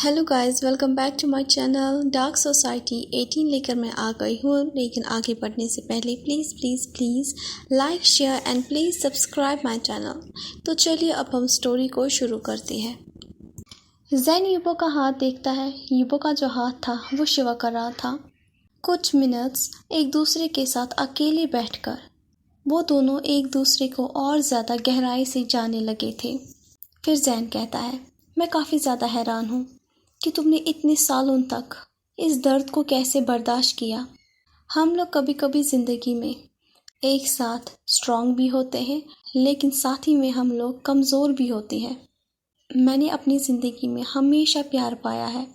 Hello guys, welcome back to my channel dark society 18 लेकर मैं आ गई हूँ। लेकिन आगे बढ़ने से पहले please please please like share and please subscribe my channel. तो चलिए अब हम स्टोरी को शुरू करते हैं। जैन यूबो का हाथ देखता है। यूबो का जो हाथ था वो शिवा कर रहा था। कुछ मिनट्स एक दूसरे के साथ अकेले बैठकर वो दोनों एक दूसरे को और ज़्यादा गहराई से जानने लगे थे। फिर जैन कहता है, मैं काफ़ी ज़्यादा हैरान हूँ कि तुमने इतने सालों तक इस दर्द को कैसे बर्दाश्त किया। हम लोग कभी कभी ज़िंदगी में एक साथ स्ट्रांग भी होते हैं, लेकिन साथ ही में हम लोग कमज़ोर भी होते हैं। मैंने अपनी ज़िंदगी में हमेशा प्यार पाया है।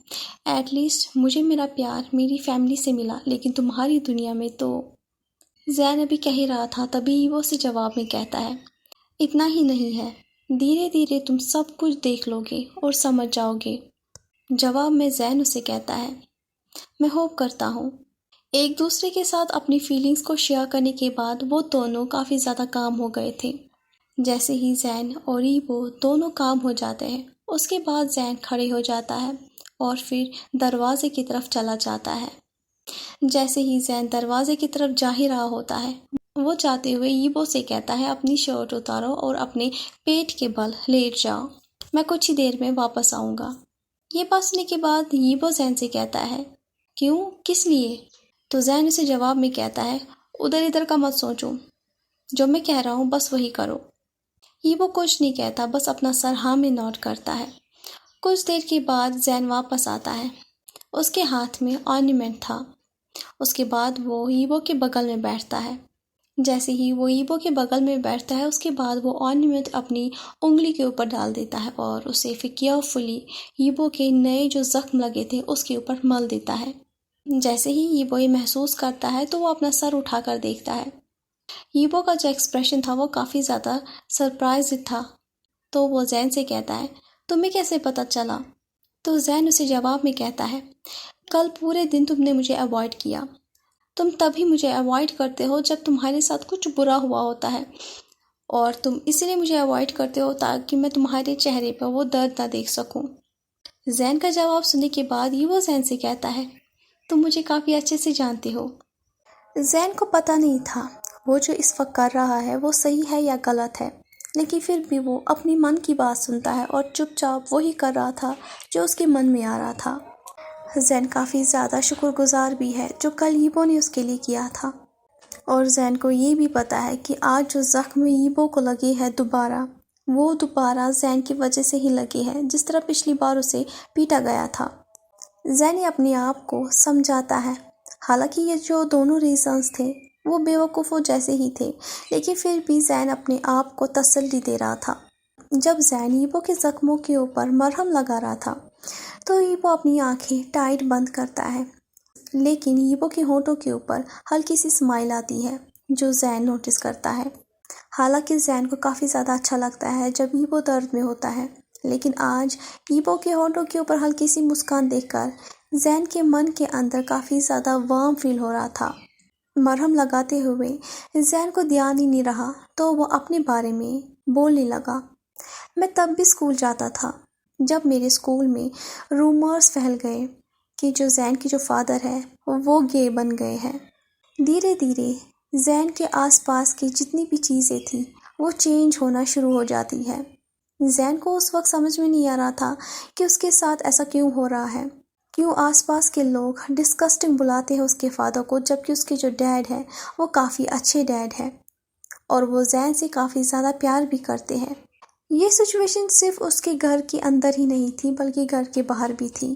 एटलीस्ट मुझे मेरा प्यार मेरी फैमिली से मिला, लेकिन तुम्हारी दुनिया में तो। जैन अभी कह ही रहा था, तभी वो से जवाब में कहता है, इतना ही नहीं है, धीरे धीरे तुम सब कुछ देख लोगे और समझ जाओगे। जवाब में जैन उसे कहता है, मैं होप करता हूँ। एक दूसरे के साथ अपनी फीलिंग्स को शेयर करने के बाद वो दोनों काफ़ी ज़्यादा काम हो गए थे। जैसे ही जैन और ईबो दोनों काम हो जाते हैं, उसके बाद जैन खड़े हो जाता है और फिर दरवाजे की तरफ चला जाता है। जैसे ही जैन दरवाजे की तरफ जा ही रहा होता है, वो जाते हुए ईबो से कहता है, अपनी शर्ट उतारो और अपने पेट के बल लेट जाओ, मैं कुछ ही देर में वापस आऊँगा। ये बात सुनने के बाद ईबो जैन से कहता है, क्यों, किस लिए? तो जैन उसे जवाब में कहता है, उधर इधर का मत सोचो, जो मैं कह रहा हूँ बस वही करो। ईबो कुछ नहीं कहता, बस अपना सर हाँ में नोट करता है। कुछ देर के बाद जैन वापस आता है। उसके हाथ में ऑर्नामेंट था। उसके बाद वो ईबो के बगल में बैठता है। जैसे ही वो ईबो के बगल में बैठता है, उसके बाद वो ऑर्नामेंट अपनी उंगली के ऊपर डाल देता है और उसे फिर केयरफुली ईबो के नए जो जख्म लगे थे उसके ऊपर मल देता है। जैसे ही ईबो ये महसूस करता है तो वो अपना सर उठाकर देखता है। ईबो का जो एक्सप्रेशन था वो काफ़ी ज़्यादा सरप्राइज था। तो वो जैन से कहता है, तुम्हें कैसे पता चला? तो जैन उसे जवाब में कहता है, कल पूरे दिन तुमने मुझे अवॉइड किया। तुम तभी मुझे अवॉइड करते हो जब तुम्हारे साथ कुछ बुरा हुआ होता है, और तुम इसलिए मुझे अवॉइड करते हो ताकि मैं तुम्हारे चेहरे पर वो दर्द ना देख सकूं। जैन का जवाब सुनने के बाद वो जैन से कहता है, तुम मुझे काफ़ी अच्छे से जानते हो। जैन को पता नहीं था वो जो इस वक्त कर रहा है वो सही है या गलत है, लेकिन फिर भी वो अपने मन की बात सुनता है और चुपचाप वही कर रहा था जो उसके मन में आ रहा था। जैन काफ़ी ज़्यादा शुक्रगुजार भी है जो कल ईबो ने उसके लिए किया था, और जैन को ये भी पता है कि आज जो ज़ख्म ईबो को लगे है वो दोबारा जैन की वजह से ही लगे हैं, जिस तरह पिछली बार उसे पीटा गया था। जैन अपने आप को समझाता है, हालांकि ये जो दोनों रीजंस थे वो बेवकूफ़ों जैसे ही थे, लेकिन फिर भी जैन अपने आप को तसल्ली दे रहा था। जब जैन ईबो के ज़ख्मों के ऊपर मरहम लगा रहा था तो ईबो अपनी आंखें टाइट बंद करता है, लेकिन ईबो के होंठों के ऊपर हल्की सी स्माइल आती है जो जैन नोटिस करता है। हालांकि जैन को काफ़ी ज़्यादा अच्छा लगता है जब ईबो दर्द में होता है, लेकिन आज ईबो के होंठों के ऊपर हल्की सी मुस्कान देखकर जैन के मन के अंदर काफ़ी ज़्यादा वार्म फील हो रहा था। मरहम लगाते हुए जैन को ध्यान ही नहीं रहा तो वो अपने बारे में बोलने लगा, मैं तब भी स्कूल जाता था जब मेरे स्कूल में रूमर्स फैल गए कि जो जैन की जो फादर है वो गे बन गए हैं। धीरे धीरे जैन के आसपास की जितनी भी चीज़ें थी वो चेंज होना शुरू हो जाती है। जैन को उस वक्त समझ में नहीं आ रहा था कि उसके साथ ऐसा क्यों हो रहा है, क्यों आसपास के लोग डिस्कस्टिंग बुलाते हैं उसके फादर को, जबकि उसके जो डैड है वो काफ़ी अच्छे डैड है और वो जैन से काफ़ी ज़्यादा प्यार भी करते हैं। ये सिचुएशन सिर्फ उसके घर के अंदर ही नहीं थी बल्कि घर के बाहर भी थी।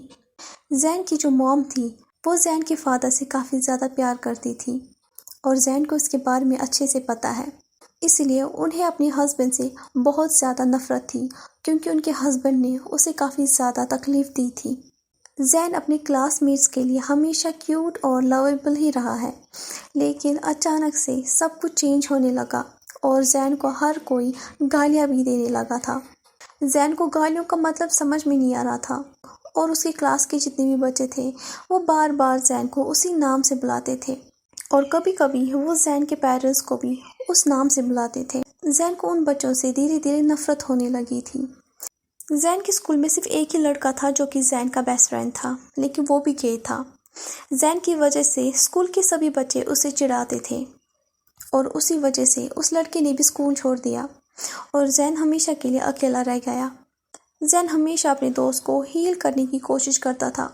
जैन की जो मॉम थी वो जैन के फादर से काफ़ी ज़्यादा प्यार करती थी और जैन को इसके बारे में अच्छे से पता है, इसलिए उन्हें अपने हस्बैंड से बहुत ज़्यादा नफ़रत थी क्योंकि उनके हस्बैंड ने उसे काफ़ी ज़्यादा तकलीफ़ दी थी। जैन अपने क्लासमेट्स के लिए हमेशा क्यूट और लवेबल ही रहा है, लेकिन अचानक से सब कुछ चेंज होने लगा और जैन को हर कोई गालियाँ भी देने लगा था। जैन को गालियों का मतलब समझ में नहीं आ रहा था और उसकी क्लास के जितने भी बच्चे थे वो बार बार जैन को उसी नाम से बुलाते थे और कभी कभी वो जैन के पेरेंट्स को भी उस नाम से बुलाते थे। जैन को उन बच्चों से धीरे धीरे नफरत होने लगी थी। जैन के स्कूल में सिर्फ एक ही लड़का था जो कि जैन का बेस्ट फ्रेंड था, लेकिन वो भी गे था। जैन की वजह से स्कूल के सभी बच्चे उसे चिढ़ाते थे और उसी वजह से उस लड़के ने भी स्कूल छोड़ दिया और जैन हमेशा के लिए अकेला रह गया। जैन हमेशा अपने दोस्त को हील करने की कोशिश करता था,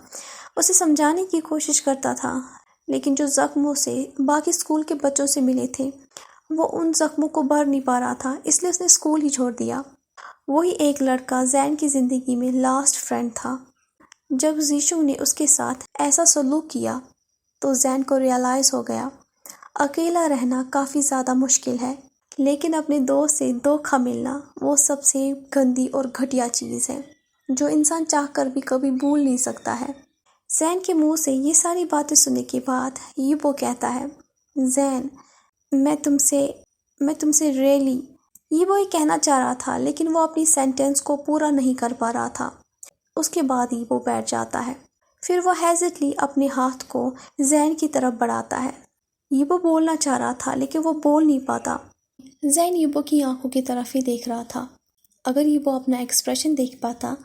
उसे समझाने की कोशिश करता था, लेकिन जो ज़ख्मों से बाकी स्कूल के बच्चों से मिले थे वो उन ज़ख्मों को भर नहीं पा रहा था, इसलिए उसने स्कूल ही छोड़ दिया। वही एक लड़का जैन की ज़िंदगी में लास्ट फ्रेंड था। जब जीशु ने उसके साथ ऐसा सलूक किया तो जैन को रियलाइज़ हो गया अकेला रहना काफ़ी ज़्यादा मुश्किल है, लेकिन अपने दोस्त से धोखा मिलना वो सबसे गंदी और घटिया चीज़ है जो इंसान चाहकर भी कभी भूल नहीं सकता है। जैन के मुंह से ये सारी बातें सुनने के बाद ये वो कहता है, जैन मैं तुमसे रियली, ये वो ही कहना चाह रहा था लेकिन वो अपनी सेंटेंस को पूरा नहीं कर पा रहा था। उसके बाद ही वो बैठ जाता है। फिर वो हेजिटली अपने हाथ को जैन की तरफ बढ़ाता है। ये वो बोलना चाह रहा था लेकिन वो बोल नहीं पाता। जैन यूबो की आंखों की तरफ ही देख रहा था। अगर यूबो अपना एक्सप्रेशन देख पाता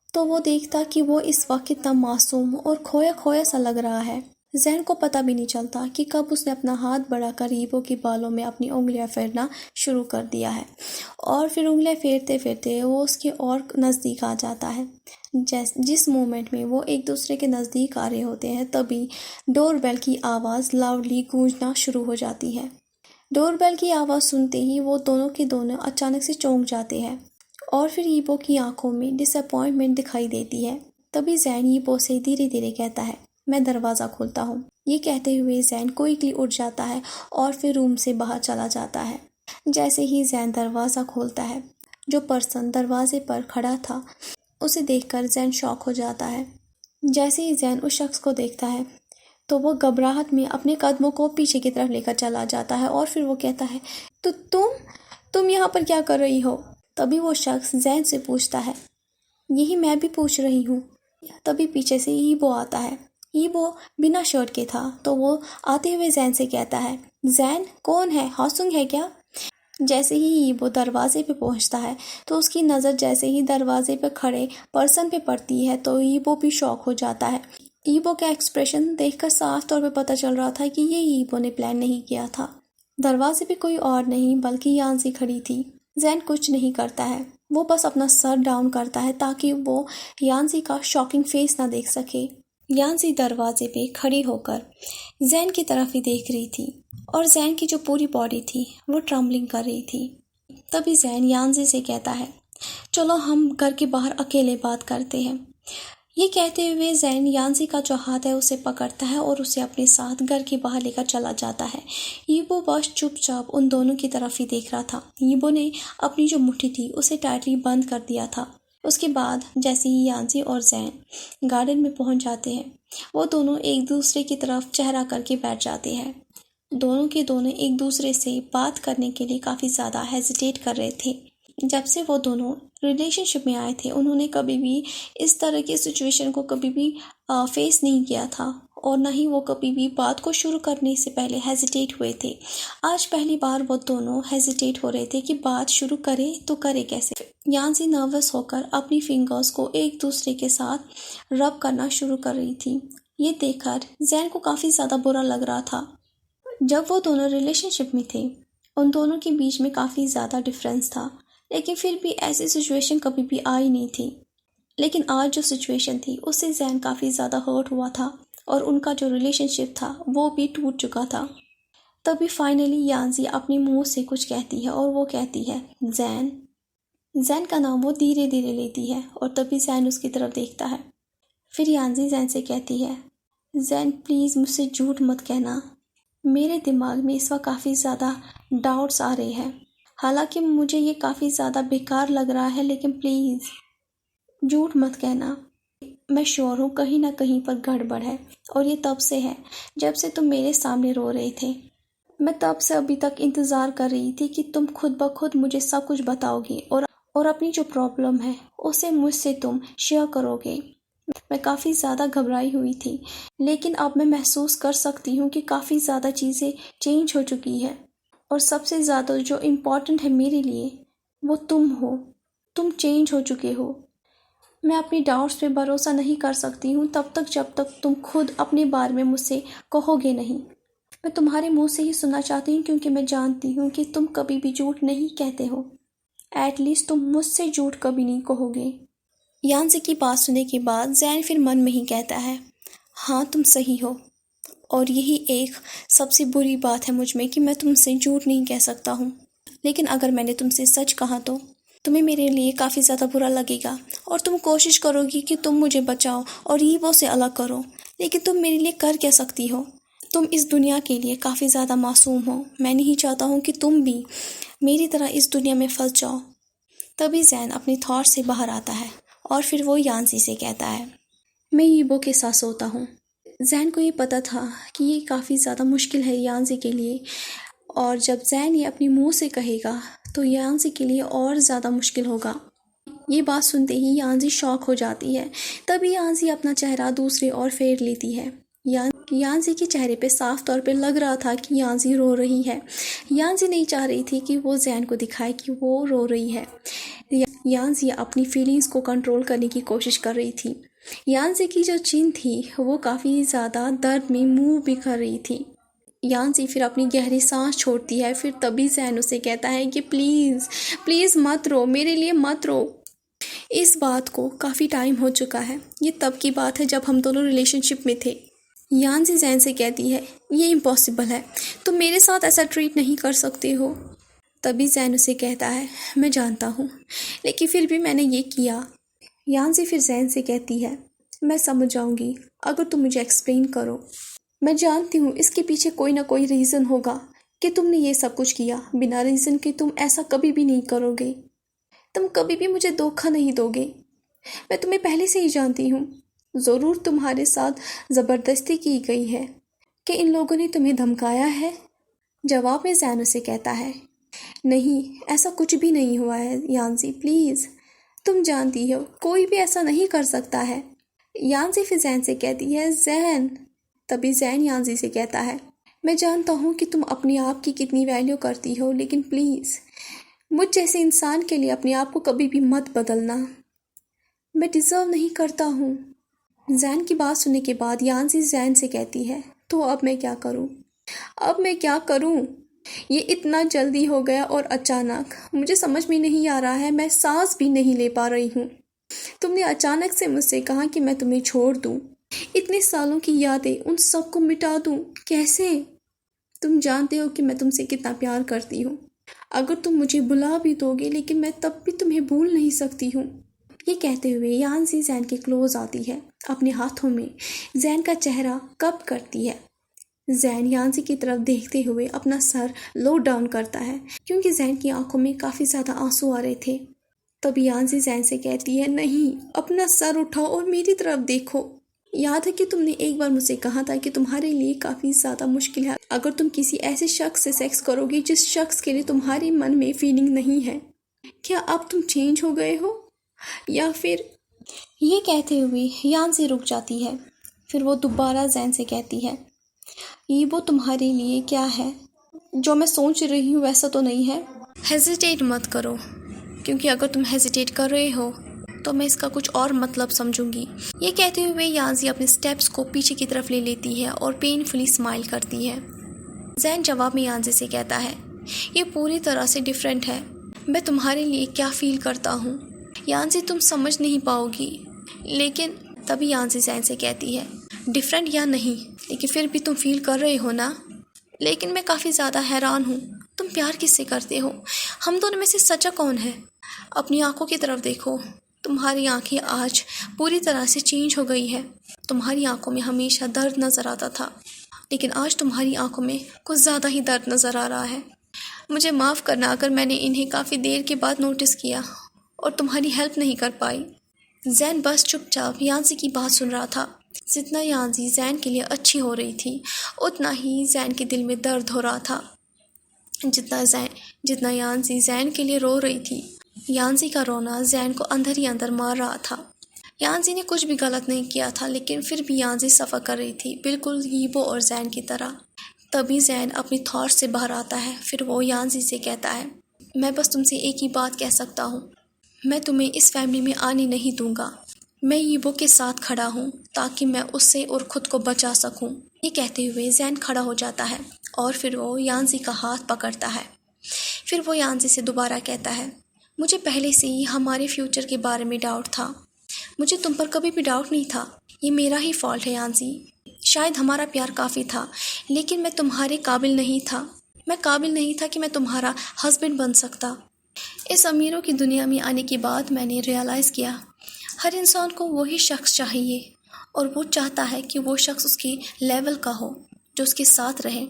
तो वो देखता कि वो इस वक्त कितना मासूम और खोया खोया सा लग रहा है। जैन को पता भी नहीं चलता कि कब उसने अपना हाथ बढ़ाकर यूबो के बालों में अपनी उंगलियां फेरना शुरू कर दिया है और फिर उंगलियां फेरते फेरते वो उसके और नज़दीक आ जाता है। जिस मोमेंट में वो एक दूसरे के नज़दीक आ रहे होते हैं तभी डोरबेल की आवाज़ लाउडली गूंजना शुरू हो जाती है। डोरबेल की आवाज़ सुनते ही वो दोनों के दोनों अचानक से चौंक जाते हैं और फिर ईबो की आंखों में डिसअपॉइंटमेंट दिखाई देती है। तभी जैन ईबो से धीरे धीरे कहता है, मैं दरवाज़ा खोलता हूँ। ये कहते हुए जैन क्विकली उठ जाता है और फिर रूम से बाहर चला जाता है। जैसे ही जैन दरवाज़ा खोलता है, जो पर्सन दरवाजे पर खड़ा था उसे देखकर जैन शॉक हो जाता है। जैसे ही जैन उस शख्स को देखता है तो वो घबराहट में अपने कदमों को पीछे की तरफ लेकर चला जाता है और फिर वो कहता है, तो तुम यहाँ पर क्या कर रही हो? तभी वो शख्स जैन से पूछता है, यही मैं भी पूछ रही हूँ। तभी पीछे से ईबो आता है। ईबो बिना शर्ट के था तो वो आते हुए जैन से कहता है, जैन कौन है, हासुंग है क्या? जैसे ही ईबो दरवाजे पे पहुंचता है तो उसकी नज़र जैसे ही दरवाजे पे खड़े पर्सन पे पड़ती है तो ईबो भी शॉक हो जाता है। ईबो का एक्सप्रेशन देखकर साफ तौर पे पता चल रहा था कि ये ईबो ने प्लान नहीं किया था। दरवाजे पे कोई और नहीं बल्कि यांसी खड़ी थी। जैन कुछ नहीं करता है, वो बस अपना सर डाउन करता है ताकि वो यांसी का शॉकिंग फेस ना देख सके। यांसी दरवाजे पे खड़ी होकर जैन की तरफ ही देख रही थी और जैन की जो पूरी बॉडी थी वो ट्रम्बलिंग कर रही थी। तभी जैन यांसी से कहता है, चलो हम घर के बाहर अकेले बात करते हैं। ये कहते हुए जैन यांसी का जो हाथ है उसे पकड़ता है और उसे अपने साथ घर के बाहर लेकर चला जाता है। ईबो बस चुपचाप उन दोनों की तरफ ही देख रहा था। ईबो ने अपनी जो मुट्ठी थी उसे टाइटली बंद कर दिया था। उसके बाद जैसे ही यांसी और जैन गार्डन में पहुंच जाते हैं वो दोनों एक दूसरे की तरफ चेहरा करके बैठ जाते हैं। दोनों के दोनों एक दूसरे से बात करने के लिए काफ़ी ज़्यादा हेजिटेट कर रहे थे। जब से वो दोनों रिलेशनशिप में आए थे उन्होंने कभी भी इस तरह की सिचुएशन को कभी भी फेस नहीं किया था और ना ही वो कभी भी बात को शुरू करने से पहले हेजिटेट हुए थे। आज पहली बार वो दोनों हेजिटेट हो रहे थे कि बात शुरू करें तो करे कैसे। यांसी नर्वस होकर अपनी फिंगर्स को एक दूसरे के साथ रब करना शुरू कर रही थी। ये देखकर जैन को काफ़ी ज़्यादा बुरा लग रहा था। जब वो दोनों रिलेशनशिप में थे उन दोनों के बीच में काफ़ी ज़्यादा डिफरेंस था, लेकिन फिर भी ऐसी सिचुएशन कभी भी आई नहीं थी। लेकिन आज जो सिचुएशन थी उससे जैन काफ़ी ज़्यादा हर्ट हुआ था और उनका जो रिलेशनशिप था वो भी टूट चुका था। तभी फाइनली यांसी अपने मुंह से कुछ कहती है और वो कहती है, जैन। जैन का नाम वो धीरे धीरे लेती है और तभी जैन उसकी तरफ देखता है। फिर यांसी जैन से कहती है, जैन प्लीज़ मुझसे झूठ मत कहना, मेरे दिमाग में इस वक्त काफ़ी ज़्यादा डाउट्स आ रहे हैं। हालांकि मुझे ये काफ़ी ज़्यादा बेकार लग रहा है लेकिन प्लीज़ झूठ मत कहना। मैं श्योर हूँ कहीं ना कहीं पर गड़बड़ है और ये तब से है जब से तुम मेरे सामने रो रहे थे। मैं तब से अभी तक इंतज़ार कर रही थी कि तुम खुद ब खुद मुझे सब कुछ बताओगे और अपनी जो प्रॉब्लम है उसे मुझसे तुम शेयर करोगे। मैं काफ़ी ज़्यादा घबराई हुई थी लेकिन अब मैं महसूस कर सकती हूँ कि काफ़ी ज़्यादा चीज़ें चेंज हो चुकी है और सबसे ज़्यादा जो इम्पोर्टेंट है मेरे लिए वो तुम हो। तुम चेंज हो चुके हो। मैं अपनी डाउट्स पे भरोसा नहीं कर सकती हूँ तब तक जब तक तुम खुद अपने बारे में मुझसे कहोगे नहीं। मैं तुम्हारे मुंह से ही सुनना चाहती हूँ क्योंकि मैं जानती हूँ कि तुम कभी भी झूठ नहीं कहते हो। एटलीस्ट तुम मुझसे झूठ कभी नहीं कहोगे। यानसी की बात सुनने के बाद जैन फिर मन में ही कहता है, हाँ तुम सही हो, और यही एक सबसे बुरी बात है मुझ में कि मैं तुमसे झूठ नहीं कह सकता हूँ। लेकिन अगर मैंने तुमसे सच कहा तो तुम्हें मेरे लिए काफ़ी ज़्यादा बुरा लगेगा और तुम कोशिश करोगी कि तुम मुझे बचाओ और ईवो से अलग करो। लेकिन तुम मेरे लिए कर क्या सकती हो? तुम इस दुनिया के लिए काफ़ी ज़्यादा मासूम हो। मैं नहीं चाहता हूँ कि तुम भी मेरी तरह इस दुनिया में फंस जाओ। तभी जैन अपने थॉट से बाहर आता है और फिर वो यानसी से कहता है, मैं ईवो के साथ सोता हूँ। जैन को ये पता था कि ये काफ़ी ज़्यादा मुश्किल है यानसी के लिए, और जब जैन ये अपने मुंह से कहेगा तो यानसी के लिए और ज़्यादा मुश्किल होगा। ये बात सुनते ही यानसी शॉक हो जाती है। तभी यानसी अपना चेहरा दूसरी ओर फेर लेती है। यानसी के चेहरे पे साफ तौर पे लग रहा था कि यानसी रो रही है। यानसी नहीं चाह रही थी कि वो जैन को दिखाए कि वो रो रही है। यानसी अपनी फीलिंग्स को कंट्रोल करने की कोशिश कर रही थी। यानसी की जो चिन थी वो काफ़ी ज़्यादा दर्द में मुंह भी कर रही थी। यानसी फिर अपनी गहरी सांस छोड़ती है। फिर तभी जैन उसे कहता है कि प्लीज़ प्लीज़ मत रो, मेरे लिए मत रो। इस बात को काफ़ी टाइम हो चुका है। ये तब की बात है जब हम दोनों रिलेशनशिप में थे। यानसी जैन से कहती है, ये इम्पॉसिबल है, तुम मेरे साथ ऐसा ट्रीट नहीं कर सकते हो। तभी जैन उसे कहता है, मैं जानता हूँ, लेकिन फिर भी मैंने ये किया। यानसी फिर जैन से कहती है, मैं समझ जाऊँगी अगर तुम मुझे एक्सप्लेन करो। मैं जानती हूँ इसके पीछे कोई ना कोई रीज़न होगा कि तुमने ये सब कुछ किया। बिना रीज़न के तुम ऐसा कभी भी नहीं करोगे। तुम कभी भी मुझे धोखा नहीं दोगे। मैं तुम्हें पहले से ही जानती हूँ। ज़रूर तुम्हारे साथ ज़बरदस्ती की गई है कि इन लोगों ने तुम्हें धमकाया है। जवाब में जैन उसे कहता है, नहीं, ऐसा कुछ भी नहीं हुआ है यानसी, प्लीज़। तुम जानती हो कोई भी ऐसा नहीं कर सकता है। यानसी फिर जैन से कहती है, जैन। तभी जैन यानसी से कहता है, मैं जानता हूँ कि तुम अपने आप की कितनी वैल्यू करती हो, लेकिन प्लीज़ मुझ जैसे इंसान के लिए अपने आप को कभी भी मत बदलना। मैं डिज़र्व नहीं करता हूँ। जैन की बात सुनने के बाद यानसी जैन से कहती है, तो अब मैं क्या करूँ? अब मैं क्या करूँ? ये इतना जल्दी हो गया और अचानक, मुझे समझ में नहीं आ रहा है। मैं सांस भी नहीं ले पा रही हूँ। तुमने अचानक से मुझसे कहा कि मैं तुम्हें छोड़ दूँ, इतने सालों की यादें उन सबको मिटा दूँ। कैसे? तुम जानते हो कि मैं तुमसे कितना प्यार करती हूँ। अगर तुम मुझे बुला भी दोगे, लेकिन मैं तब भी तुम्हें भूल नहीं सकती हूँ। ये कहते हुए यानसी जैन के क्लोज आती है। अपने हाथों में जैन का चेहरा कब करती है। जैन यानसी की तरफ देखते हुए अपना सर लो डाउन करता है क्योंकि जैन की आंखों में काफ़ी ज़्यादा आंसू आ रहे थे। तभी यानसी जैन से कहती है, नहीं, अपना सर उठाओ और मेरी तरफ देखो। याद है कि तुमने एक बार मुझसे कहा था कि तुम्हारे लिए काफ़ी ज़्यादा मुश्किल है अगर तुम किसी ऐसे शख्स से सेक्स करोगे जिस शख्स के लिए तुम्हारे मन में फीलिंग नहीं है। क्या अब तुम चेंज हो गए हो या फिर? ये कहते हुए यानसी रुक जाती है। फिर वो दोबारा जैन से कहती है, ये वो तुम्हारे लिए क्या है? जो मैं सोच रही हूँ वैसा तो नहीं है। हेजिटेट मत करो, क्योंकि अगर तुम हेजिटेट कर रहे हो तो मैं इसका कुछ और मतलब समझूंगी। ये कहते हुए यानसी अपने स्टेप्स को पीछे की तरफ ले लेती है और पेनफुली स्माइल करती है। जैन जवाब में यानसी से कहता है, ये पूरी तरह से डिफरेंट है। मैं तुम्हारे लिए क्या फील करता हूँ यानसी तुम समझ नहीं पाओगी। लेकिन तभी यानसी जैन से कहती है, डिफरेंट या नहीं, लेकिन फिर भी तुम फील कर रहे हो ना। लेकिन मैं काफ़ी ज़्यादा हैरान हूँ, तुम प्यार किससे करते हो? हम दोनों में से सच्चा कौन है? अपनी आंखों की तरफ देखो। तुम्हारी आंखें आज पूरी तरह से चेंज हो गई है। तुम्हारी आंखों में हमेशा दर्द नज़र आता था, लेकिन आज तुम्हारी आंखों में कुछ ज़्यादा ही दर्द नज़र आ रहा है। मुझे माफ़ करना अगर मैंने इन्हें काफ़ी देर के बाद नोटिस किया और तुम्हारी हेल्प नहीं कर पाई। जैन बस चुपचाप यानसी की बात सुन रहा था। जितना यानसी जैन के लिए अच्छी हो रही थी, उतना ही जैन के दिल में दर्द हो रहा था। जितना यानसी जैन के लिए रो रही थी, यानसी का रोना जैन को अंदर ही अंदर मार रहा था। यानसी ने कुछ भी गलत नहीं किया था, लेकिन फिर भी यानसी सफ़र कर रही थी, बिल्कुल यीबो और जैन की तरह। तभी जैन अपनी थॉट्स से बाहर आता है। फिर वो यानसी से कहता है, मैं बस तुमसे एक ही बात कह सकता हूँ, मैं तुम्हें इस फैमिली में आने नहीं दूंगा। मैं ईबो के साथ खड़ा हूँ ताकि मैं उससे और ख़ुद को बचा सकूँ। ये कहते हुए जैन खड़ा हो जाता है और फिर वो यांजी का हाथ पकड़ता है। फिर वो यांजी से दोबारा कहता है, मुझे पहले से ही हमारे फ्यूचर के बारे में डाउट था। मुझे तुम पर कभी भी डाउट नहीं था। ये मेरा ही फॉल्ट है यांजी। शायद हमारा प्यार काफ़ी था, लेकिन मैं तुम्हारे काबिल नहीं था। मैं काबिल नहीं था कि मैं तुम्हारा हस्बैंड बन सकता। इस अमीरों की दुनिया में आने के बाद मैंने रियलाइज़ किया, हर इंसान को वही शख्स चाहिए और वो चाहता है कि वो शख्स उसके लेवल का हो, जो उसके साथ रहे,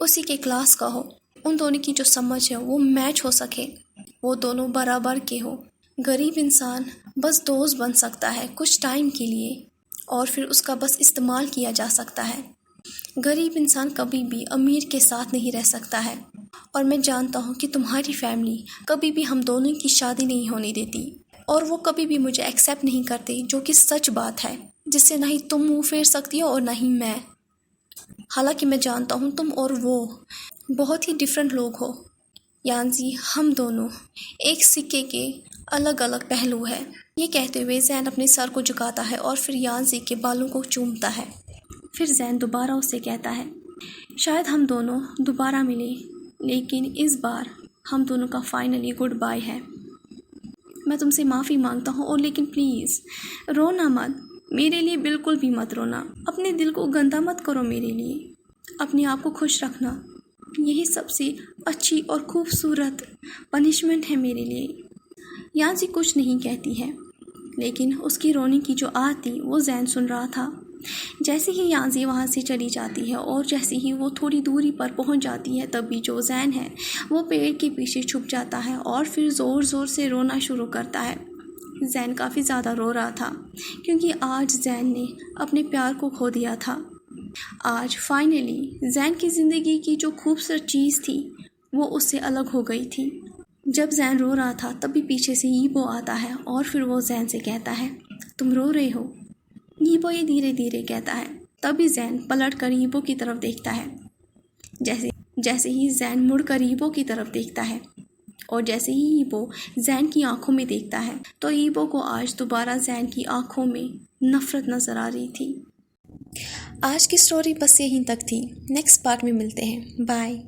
उसी के क्लास का हो, उन दोनों की जो समझ है वो मैच हो सके, वो दोनों बराबर के हो। गरीब इंसान बस दोस्त बन सकता है कुछ टाइम के लिए और फिर उसका बस इस्तेमाल किया जा सकता है। गरीब इंसान कभी भी अमीर के साथ नहीं रह सकता है और मैं जानता हूँ कि तुम्हारी फैमिली कभी भी हम दोनों की शादी नहीं होने देती और वो कभी भी मुझे एक्सेप्ट नहीं करते, जो कि सच बात है, जिससे ना ही तुम मुंह फेर सकती हो और ना ही मैं। हालांकि मैं जानता हूँ तुम और वो बहुत ही डिफरेंट लोग हो यांजी, हम दोनों एक सिक्के के अलग अलग पहलू है। ये कहते हुए जैन अपने सर को झुकाता है और फिर यांजी के बालों को चूमता है। फिर जैन दोबारा उससे कहता है, शायद हम दोनों दोबारा मिले, लेकिन इस बार हम दोनों का फाइनली गुड बाय है। मैं तुमसे माफ़ी मांगता हूँ और लेकिन प्लीज़ रोना मत, मेरे लिए बिल्कुल भी मत रोना। अपने दिल को गंदा मत करो मेरे लिए, अपने आप को खुश रखना। यही सबसे अच्छी और खूबसूरत पनिशमेंट है मेरे लिए। यांजी कुछ नहीं कहती है, लेकिन उसकी रोने की जो आवाज़ थी वो जैन सुन रहा था। जैसे ही यांजी वहाँ से चली जाती है और जैसे ही वो थोड़ी दूरी पर पहुँच जाती है, तभी जो जैन है वो पेड़ के पीछे छुप जाता है और फिर ज़ोर ज़ोर से रोना शुरू करता है। जैन काफ़ी ज़्यादा रो रहा था क्योंकि आज जैन ने अपने प्यार को खो दिया था। आज फाइनली जैन की ज़िंदगी की जो खूबसूरत चीज़ थी वो उससे अलग हो गई थी। जब जैन रो रहा था तभी पीछे से ईबो आता है और फिर वो जैन से कहता है, तुम रो रहे हो? ईबो ये धीरे धीरे कहता है। तभी जैन पलट कर ईबो की तरफ देखता है। जैसे ही जैन मुड़ कर ईबो की तरफ देखता है और जैसे ही ईबो जैन की आंखों में देखता है तो ईबो को आज दोबारा जैन की आंखों में नफरत नज़र आ रही थी। आज की स्टोरी बस यहीं तक थी। नेक्स्ट पार्ट में मिलते हैं। बाय।